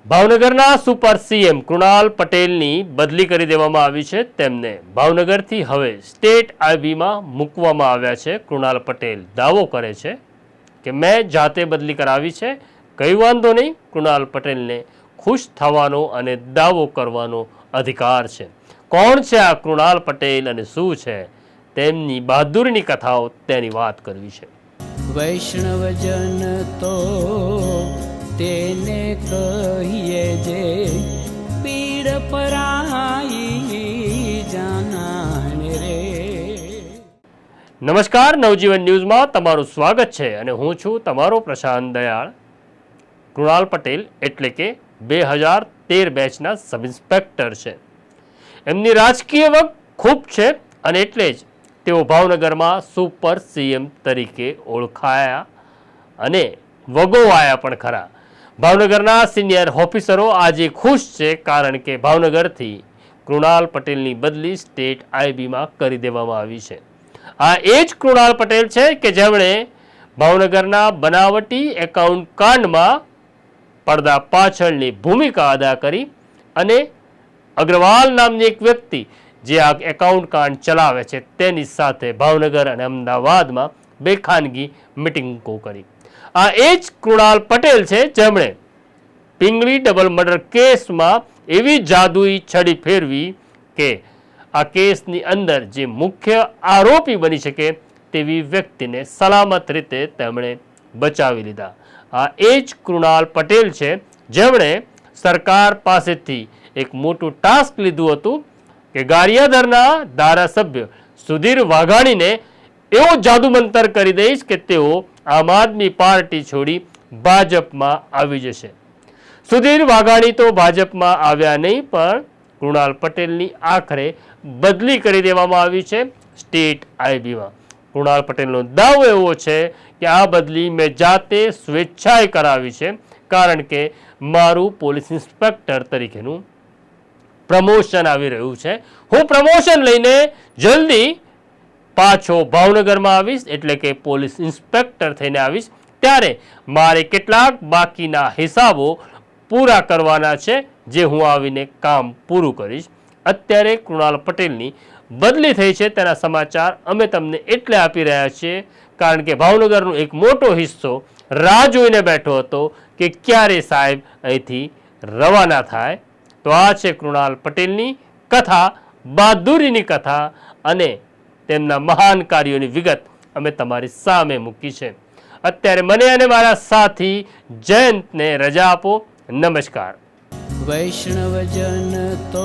ભાવનગરના super CM Krunal પટેલની બદલી કરી દેવામાં આવી છે। તેમને ભાવનગરથી હવે સ્ટેટ આઈબીમાં મૂકવામાં આવ્યા છે। કૃણાલ પટેલ દાવો કરે છે કે મેં જાતે બદલી કરાવી છે, કંઈ વાંધો નહીં। કૃણાલ પટેલને ખુશ થવાનો અને દાવો કરવાનો અધિકાર છે। કોણ છે આ કૃણાલ પટેલ અને શું છે તેમની બહાદુરીની કથાઓ તેની વાત કરવી છે। વૈષ્ણવજન તો તેને કહીએ જે પીડ પરાઈ જાનાને રે। નમસ્કાર, નવજીવન ન્યૂઝમાં તમારું સ્વાગત છે અને હું છું તમારો પ્રશાંત દયાળ। કૃણાલ પટેલ એટલે કે 2013 બેચના સબ ઇન્સ્પેક્ટર છે। એમની રાજકીય વગ ખૂબ છે અને એટલે જ તેઓ ભાવનગરમાં સુપર સીએમ તરીકે ઓળખાયા અને વગોવાયા પણ ખરા। ભાવનગરના સિનિયર ઓફિસરો આજે ખુશ છે કારણ કે ભાવનગરથી કૃણાલ પટેલની બદલી સ્ટેટ આઈબીમાં કરી દેવામાં આવી છે। આ એ જ કૃણાલ પટેલ છે કે જેમણે ભાવનગરના બનાવટી એકાઉન્ટ કાંડમાં પડદા પાછળની ભૂમિકા અદા કરી અને અગ્રવાલ નામની એક વ્યક્તિ જે આ એકાઉન્ટ કાંડ ચલાવે છે તેની સાથે ભાવનગર અને અમદાવાદમાં બે ખાનગી મિટિંગો કરી। આ એ જ કૃણાલ પટેલ છે જેમણે પિંગળી ડબલ મર્ડર કેસમાં એવી જાદુઈ છડી ફેરવી કે આ કેસની અંદર જે મુખ્ય આરોપી બની શકે તેવી વ્યક્તિને સલામત રીતે તેમણે બચાવી લીધા। આ એ જ કૃણાલ પટેલ છે જેમણે સરકાર પાસેથી એક મોટું ટાસ્ક લીધું હતું કે ગારિયાદરના ધારાસભ્ય સુધીર વાઘાણીને એવો જાદુમંતર કરી દઈશ કે તેઓ આમ આદમી પાર્ટી છોડી ભાજપમાં આવી જશે। સુધીર વાઘાણી તો ભાજપમાં આવ્યા નહીં, પણ કૃણાલ પટેલની આખરે બદલી કરી દેવામાં આવી છે સ્ટેટ આઈબીમાં। કૃણાલ પટેલનો દાવો એવો છે કે આ બદલી મેં જાતે સ્વેચ્છાએ કરાવી છે કારણ કે મારું પોલીસ ઇન્સ્પેક્ટર તરીકેનું પ્રમોશન આવી રહ્યું છે। હું પ્રમોશન લઈને જલ્દી પાછો ભાવનગરમાં આવીશ એટલે કે પોલીસ ઇન્સ્પેક્ટર થઈને આવીશ, ત્યારે મારે કેટલાક બાકીના હિસાબો પૂરા કરવાના છે જે હું આવીને કામ પૂરું કરીશ। અત્યારે કૃણાલ પટેલની બદલી થઈ છે તેના સમાચાર અમે તમને એટલે આપી રહ્યા છીએ કારણ કે ભાવનગરનો એક મોટો હિસ્સો રાહ જોઈને બેઠો હતો કે ક્યારે સાહેબ અહીંથી રવાના થાય। તો આ છે કૃણાલ પટેલની કથા, બહાદુરીની કથા અને તેમના મહાન કાર્યોની વિગત અમે તમારી સામે મૂકી છે। અત્યારે મને અને મારા સાથી જયંતને રજા આપો। નમસ્કાર। વૈષ્ણવજન તો